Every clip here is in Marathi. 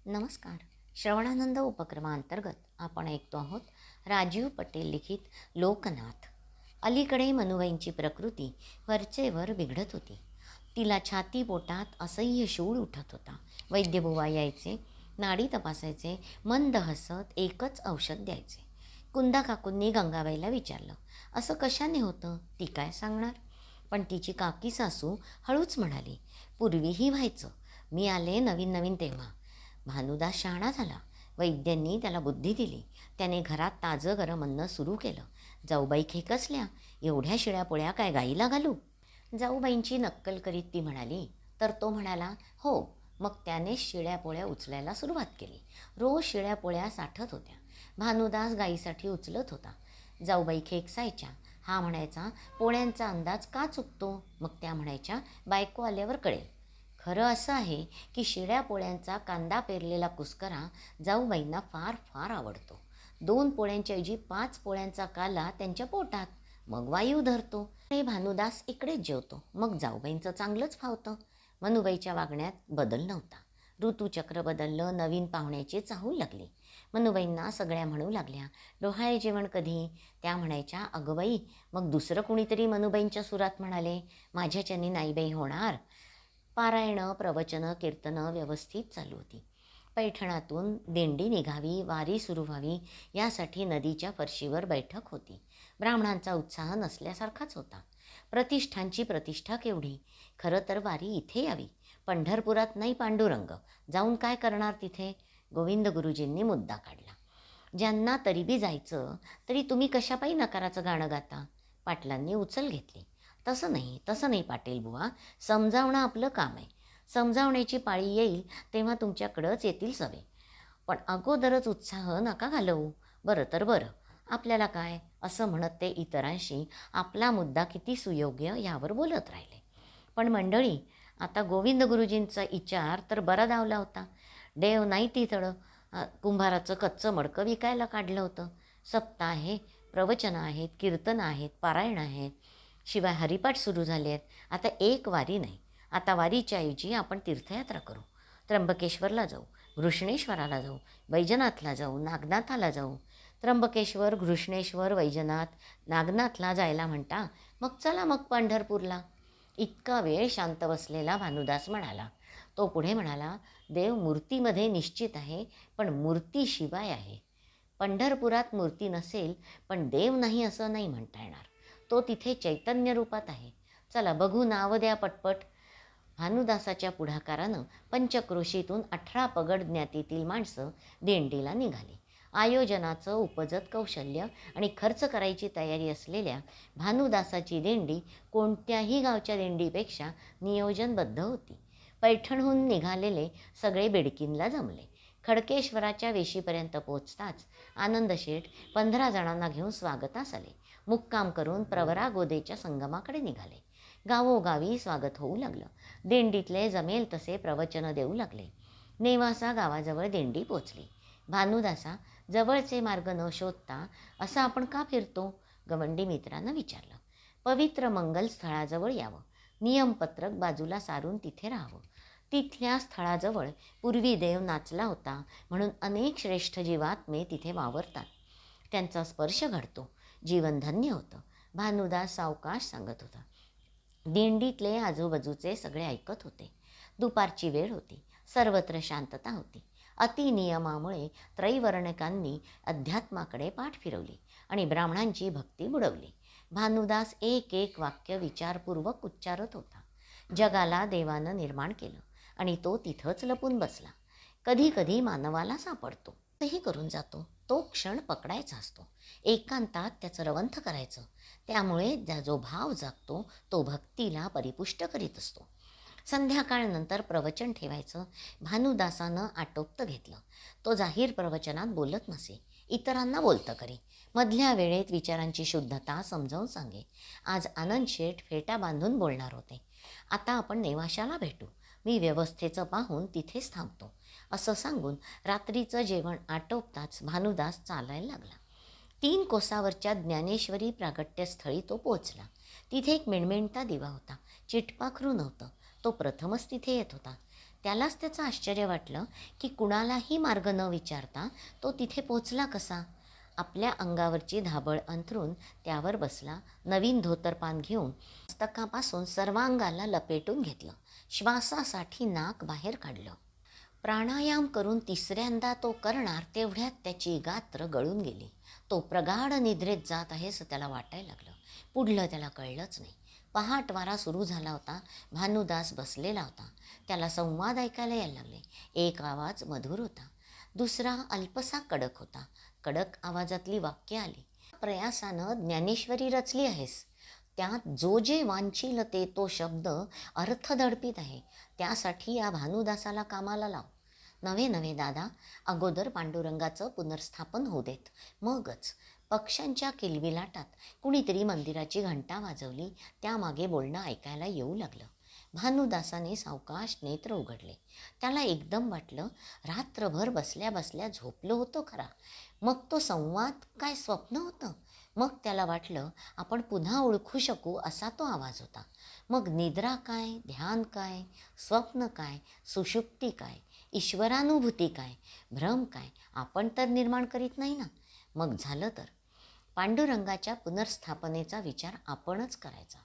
नमस्कार. श्रवणानंद उपक्रमांतर्गत आपण ऐकतो आहोत राजीव पटेल लिखित लोकनाथ. अलीकडे मनुबाईंची प्रकृती वरचेवर बिघडत होती. तिला छाती पोटात असह्य शूळ उठत होता. वैद्यबुवा यायचे, नाडी तपासायचे, मंद हसत एकच औषध द्यायचे. कुंदा काकूंनी गंगाबाईला विचारलं, असं कशाने होतं? ती काय सांगणार? पण तिची काकी सासू हळूच म्हणाली, पूर्वीही व्हायचं, मी आले नवीन नवीन तेव्हा. भानुदास शहाणा झाला. वैद्यांनी त्याला बुद्धी दिली. त्याने घरात ताजं गरम अन्न सुरू केलं. जाऊबाई खेकसल्या, एवढ्या शिळ्या पोळ्या काय गाईला घालू? जाऊबाईंची नक्कल करीत ती म्हणाली. तर तो म्हणाला, हो. मग त्याने शिळ्या पोळ्या उचलायला सुरुवात केली. रोज शिळ्या पोळ्या साठत होत्या. भानुदास गाईसाठी उचलत होता. जाऊबाई खेकसायच्या. हा म्हणायचा, पोळ्यांचा अंदाज का चुकतो? मग त्या म्हणायच्या, बायको आल्यावर कळेल. खरं असं आहे की शिळ्या पोळ्यांचा कांदा पेरलेला कुस्करा जाऊबाईंना फार फार आवडतो. 2 पोळ्यांच्या ऐवजी 5 पोळ्यांचा काला त्यांच्या पोटात. मग वायू धरतो. हे भानुदास इकडेच जेवतो. मग जाऊबाईंचं चांगलंच फावतं. मनुबाईच्या वागण्यात बदल नव्हता. ऋतूचक्र बदललं, नवीन पाहुण्याची चाहूल लागली. मनुबाईंना सगळ्या म्हणू लागल्या, डोहाळे जेवण कधी? त्या म्हणायच्या, अगं बाई. मग दुसरं कुणीतरी मनुबाईंच्या सुरात म्हणाले, माझ्याच्यानी नाही बाई होणार. पारायणं, प्रवचनं, कीर्तनं व्यवस्थित चालू होती. पैठणातून दिंडी निघावी, वारी सुरू व्हावी यासाठी नदीच्या फरशीवर बैठक होती. ब्राह्मणांचा उत्साह नसल्यासारखाच होता. प्रतिष्ठांची प्रतिष्ठा केवढी. खरं तर वारी इथे यावी. पंढरपुरात नाही पांडुरंग, जाऊन काय करणार तिथे? गोविंद गुरुजींनी मुद्दा काढला. ज्यांना तरी बी जायचं, तरी तुम्ही कशापायी नकाराचं गाणं गाता? पाटलांनी उचल घेतली. तसं नाही पाटील बुवा, समजावणं आपलं काम आहे. समजावण्याची पाळी येईल तेव्हा तुमच्याकडंच येतील सवे. पण अगोदरच उत्साह नका घालवू. बरं तर बरं, आपल्याला काय, असं म्हणत ते इतरांशी आपला मुद्दा किती सुयोग्य यावर बोलत राहिले. पण मंडळी, आता गोविंद गुरुजींचा विचार तर बरा धावला होता. देव नाही तिथं कुंभाराचं कच्चं मडकं विकायला काढलं होतं. सप्ताह आहे, प्रवचनं आहेत, कीर्तनं आहेत, पारायण आहेत, शिवाय हरिपाठ सुरू झाले आहेत. आता एक वारी नाही. आता वारीच्या ऐवजी आपण तीर्थयात्रा करू. त्र्यंबकेश्वरला जाऊ, घृष्णेश्वराला जाऊ, वैजनाथला जाऊ, नागनाथाला जाऊ. त्र्यंबकेश्वर, घृष्णेश्वर, वैजनाथ, नागनाथला जायला म्हणता, मग चला मग पंढरपूरला. इतका वेळ शांत बसलेला भानुदास म्हणाला. तो पुढे म्हणाला, देव मूर्तीमध्ये निश्चित आहे, पण मूर्तीशिवाय आहे. पंढरपुरात मूर्ती नसेल, पण देव नाही असं नाही म्हणता येणार. तो तिथे चैतन्य रूपात आहे. चला बघू, नाव द्या पटपट. भानुदासाच्या पुढाकारानं पंचक्रोशीतून 18 पगड ज्ञातीतील माणसं दिंडीला निघाली. आयोजनाचं उपजत कौशल्य आणि खर्च करायची तयारी असलेल्या भानुदासाची दिंडी कोणत्याही गावच्या दिंडीपेक्षा नियोजनबद्ध होती. पैठणहून निघालेले सगळे बिडकीनला जमले. खडकेश्वराच्या वेशीपर्यंत पोचताच आनंदशेठ 15 जणांना घेऊन स्वागतास आले. मुक्काम करून प्रवरा गोदेच्या संगमाकडे निघाले. गावोगावी स्वागत होऊ लागलं. दिंडीतले जमेल तसे प्रवचनं देऊ लागले. नेवासा गावाजवळ दिंडी पोचली. भानुदासा, जवळचे मार्ग न शोधता असं आपण का फिरतो? गवंडी मित्रानं विचारलं. पवित्र मंगल स्थळाजवळ यावं, नियमपत्रक बाजूला सारून तिथे राहावं. तिथल्या स्थळाजवळ पूर्वी देव नाचला होता म्हणून अनेक श्रेष्ठ जीवात्मे तिथे वावरतात. त्यांचा स्पर्श घडतो, जीवन धन्य होतं. भानुदास सावकाश सांगत होता. दिंडीतले आजूबाजूचे सगळे ऐकत होते. दुपारची वेळ होती. सर्वत्र शांतता होती. अतिनियमामुळे त्रैवर्णिकांनी अध्यात्माकडे पाठ फिरवली आणि ब्राह्मणांची भक्ती बुडवली. भानुदास एक एक वाक्य विचारपूर्वक उच्चारत होता. जगाला देवानं निर्माण केलं आणि तो तिथंच लपून बसला. कधी कधी मानवाला सापडतो, तेही करून जातो. तो क्षण पकडायचा असतो. एकांतात त्याचं रवंथ करायचं. त्यामुळे जो भाव जागतो तो भक्तीला परिपुष्ट करीत असतो. संध्याकाळनंतर प्रवचन ठेवायचं. भानुदासानं आटोपतं घेतलं. तो जाहीर प्रवचनात बोलत नसे, इतरांना बोलतं करी. मधल्या वेळेत विचारांची शुद्धता समजावून सांगे. आज आनंद शेठ फेटा बांधून बोलणार होते. आता आपण नेवाशाला भेटू, मी व्यवस्थेचं पाहून तिथेच थांबतो, असं सांगून रात्रीचं जेवण आटोपताच भानुदास चालायला लागला. 3 कोसावरच्या ज्ञानेश्वरी प्रागट्यस्थळी तो पोचला. तिथे एक मिणमिणता दिवा होता. चिटपाखरू नव्हतं. तो प्रथमच तिथे येत होता. त्यालाच त्याचं आश्चर्य वाटलं की कुणालाही मार्ग न विचारता तो तिथे पोचला कसा. आपल्या अंगावरची धाबळ अंथरून त्यावर बसला, नवीन धोतरपान घेऊन मस्तकापासून सर्वांगाला लपेटून घेतलं, श्वासासाठी नाक बाहेर काढलं. प्राणायाम करून तिसऱ्यांदा तो करणार तेवढ्यात त्याची गात्र गळून गेली. तो प्रगाढ निद्रेत जात आहे असं त्याला वाटायला लागलं. पुढलं त्याला कळलंच नाही. पहाटवारा सुरू झाला होता. भानुदास बसलेला होता. त्याला संवाद ऐकायला यायला लागले. एक आवाज मधुर होता, दुसरा अल्पसा कडक होता. कडक आवाजातली वाक्य आली, प्रयासानं ज्ञानेश्वरी रचली आहेस. त्यात जो जे वांछील ते तो शब्द अर्थदडपित आहे. त्यासाठी या भानुदासाला कामाला लाव. नव्हे नव्हे दादा, अगोदर पांडुरंगाचं पुनर्स्थापन होऊ देत, मगच. पक्ष्यांच्या किलबिलाटात कुणीतरी मंदिराची घंटा वाजवली. त्यामागे बोलणं ऐकायला येऊ लागलं. भानुदासाने सावकाश नेत्र उघडले. त्याला एकदम वाटलं रात्रभर बसल्या बसल्या झोपलो होतो खरा. मग तो संवाद काय स्वप्न होतं? मग त्याला वाटलं आपण पुन्हा ओळखू शकू असा तो आवाज होता. मग निद्रा काय, ध्यान काय, स्वप्न काय, सुषुप्ती काय, ईश्वरानुभूती काय, भ्रम काय, आपण तर निर्माण करीत नाही ना. मग झालं तर पांडुरंगाच्या पुनर्स्थापनेचा विचार आपणच करायचा.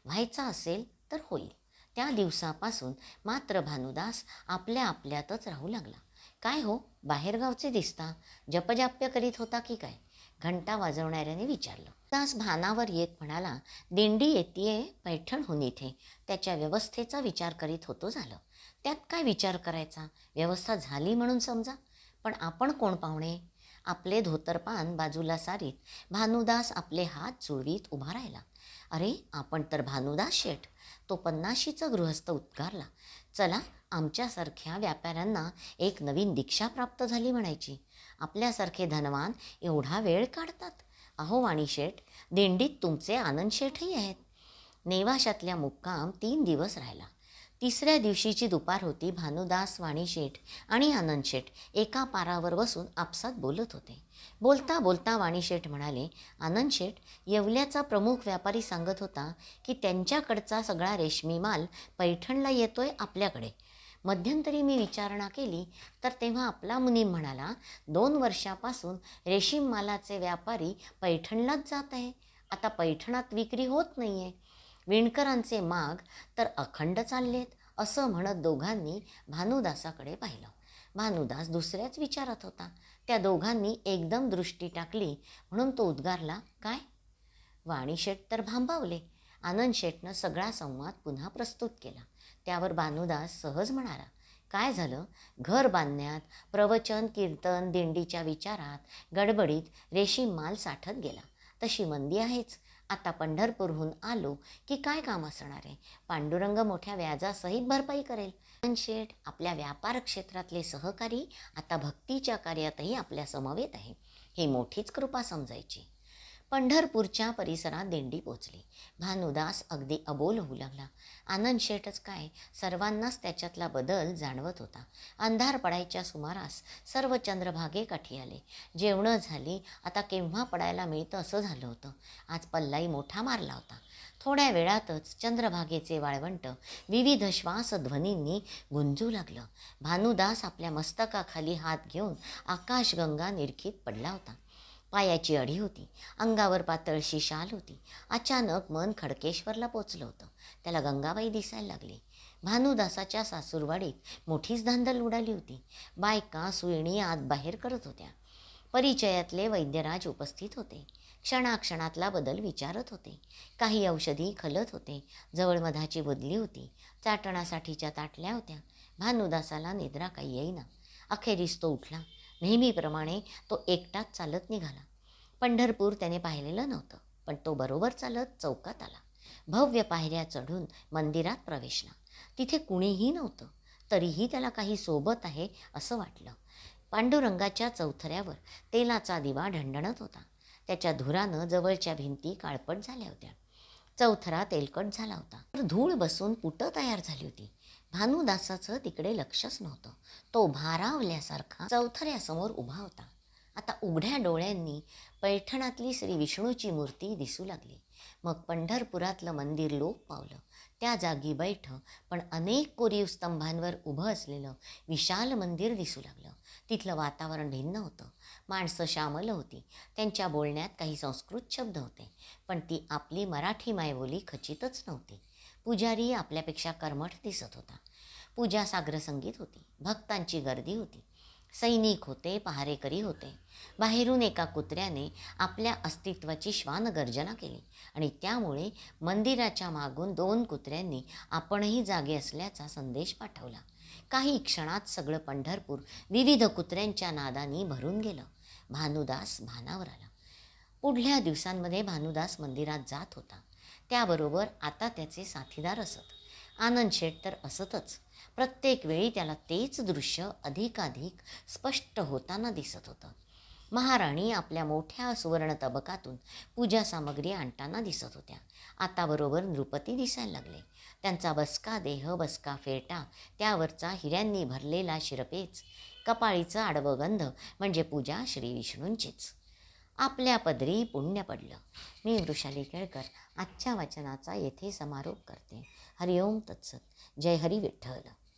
व्हायचा असेल तर होईल. त्या दिवसापासून मात्र भानुदास आपल्या आपल्यातच राहू लागला. काय हो, बाहेरगावचे दिसता, जपजाप्य करीत होता की काय? घंटा वाजवणाऱ्याने विचारलं. दास भानावर येत म्हणाला, दिंडी येतीये पैठणहून इथे, त्याच्या व्यवस्थेचा विचार करीत होतो झालं. त्यात काय विचार करायचा, व्यवस्था झाली म्हणून समजा. पण आपण कोण पाहुणे? आपले धोतरपान बाजूला सारीत भानुदास आपले हात जुळवीत उभा राहिला. अरे, आपण तर भानुदास शेठ. तो 50शीचा गृहस्थ उद्गारला. चला, आमच्यासारख्या व्यापाऱ्यांना एक नवीन दीक्षा प्राप्त झाली म्हणायची. आपल्यासारखे धनवान एवढा वेळ काढतात. अहो वाणीशेठ, दिंडीत तुमचे आनंद शेठही आहेत. नेवाशातल्या मुक्काम 3 दिवस राहिला. तिसऱ्या दिवशीची दुपार होती. भानुदास, वाणीशेठ आणि आनंदशेठ एका पारावर बसून आपसात बोलत होते. बोलता बोलता वाणीशेठ म्हणाले, आनंदशेठ, येवल्याचा प्रमुख व्यापारी सांगत होता की त्यांच्याकडचा सगळा रेशमी माल पैठणला येतोय आपल्याकडे. मध्यंतरी मी विचारणा केली तर तेव्हा आपला मुनीम म्हणाला, 2 वर्षापासून रेशीम मालाचे व्यापारी पैठणलाच जात आहे. आता पैठणात विक्री होत नाही आहे. विणकरांचे माग तर अखंड चाललेत. असं म्हणत दोघांनी भानुदासाकडे पाहिलं. भानुदास दुसऱ्याच विचारात होता. त्या दोघांनी एकदम दृष्टी टाकली म्हणून तो उद्गारला, काय? वाणीशेठ तर भांबावले. आनंदशेठनं सगळा संवाद पुन्हा प्रस्तुत केला. त्यावर भानुदास सहज म्हणाला, काय झालं? घर बांधण्यात, प्रवचन कीर्तन दिंडीच्या विचारात गडबडीत रेशीम माल साठत गेला. तशी मंदी आहेच. आता पंढरपूरहून आलो की काय काम असणार आहे? पांडुरंग मोठ्या व्याजासहित भरपाई करेल. शेठ, आपल्या व्यापार क्षेत्रातले सहकारी आता भक्तीच्या कार्यातही आपल्या समवेत आहे. ही मोठीच कृपा समजायची. पंढरपूरच्या परिसरात दिंडी पोचली. भानुदास अगदी अबोल होऊ लागला. आनंदशेठच काय, सर्वांनाच त्याच्यातला बदल जाणवत होता. अंधार पडायच्या सुमारास सर्व चंद्रभागेकाठी आले. जेवणं झाली. आता केव्हा पडायला मिळतं असं झालं होतं. आज पल्लाई मोठा मारला होता. थोड्या वेळातच चंद्रभागेचे वाळवंट विविध श्वासध्वनींनी गुंजू लागलं. भानुदास आपल्या मस्तकाखाली हात घेऊन आकाशगंगा निरखीत पडला होता. पायाची अढी होती. अंगावर पातळशी शाल होती. अचानक मन खडकेश्वरला पोचलं होतं. त्याला गंगाबाई दिसायला लागली. भानुदासाच्या सासूरवाडीत मोठीच धांदल उडाली होती. बायका सुईणी आत बाहेर करत होत्या. परिचयातले वैद्यराज उपस्थित होते. क्षणाक्षणातला बदल विचारत होते. काही औषधी खलत होते. जवळ मधाची बुदली होती. चाटणासाठीच्या ताटल्या होत्या. भानुदासाला निद्रा काही येईना. अखेरीस तो उठला. नेहमीप्रमाणे तो एकटाच चालत निघाला. पंढरपूर त्याने पाहिलेलं नव्हतं, पण तो बरोबर चालत चौकात आला. भव्य पायऱ्या चढून मंदिरात प्रवेशला. तिथे कुणीही नव्हतं. तरीही त्याला काही सोबत आहे असं वाटलं. पांडुरंगाच्या चौथऱ्यावर तेलाचा दिवा ढणढणत होता. त्याच्या धुरानं जवळच्या भिंती काळपट झाल्या होत्या. चौथरा तेलकट झाला होता. तर धूळ बसून पुटं तयार झाली होती. भानुदासाचं तिकडे लक्षच नव्हतं. तो भारावल्यासारखा चौथऱ्यासमोर उभा होता. आता उघड्या डोळ्यांनी पैठणातली श्री विष्णूची मूर्ती दिसू लागली. मग पंढरपुरातलं मंदिर लोप पावलं. त्या जागी बैठ पण अनेक कोरीव स्तंभांवर उभं असलेलं विशाल मंदिर दिसू लागलं. तिथलं वातावरण भिन्न होतं. माणसं श्यामल होती. त्यांच्या बोलण्यात काही संस्कृत शब्द होते, पण ती आपली मराठी मायबोली खचितच नव्हती. पुजारी आपल्यापेक्षा कर्मठ दिसत होता. पूजा साग्रसंगीत होती. भक्तांची गर्दी होती. सैनिक होते, पहारेकरी होते. बाहेरून एका कुत्र्याने आपल्या अस्तित्वाची श्वानगर्जना केली आणि त्यामुळे मंदिराच्या मागून 2 कुत्र्यांनी आपणही जागे असल्याचा संदेश पाठवला. काही क्षणात सगळं पंढरपूर विविध कुत्र्यांच्या नादानी भरून गेलं. भानुदास भानावर आला. पुढल्या दिवसांमध्ये भानुदास मंदिरात जात होता. त्याबरोबर आता त्याचे साथीदार असत. आनंद शेठ तर असतच. प्रत्येक वेळी त्याला तेच दृश्य अधिकाधिक स्पष्ट होताना दिसत होतं. महाराणी आपल्या मोठ्या सुवर्ण तबकातून पूजा सामग्री आणताना दिसत होत्या. आता बरोबर नृपती दिसायला लागले. त्यांचा बसका देह, बसका फेटा, त्यावरचा हिऱ्यांनी भरलेला शिरपेच, कपाळीचं आडवं गंध म्हणजे पूजा श्री विष्णूंचीच. आपल्या पदरी पुण्य पडलं. मी वृषाली केळकर आजच्या वाचनाचा येथे समारोप करते. हरिओम तत्सत. जय हरी विठ्ठल.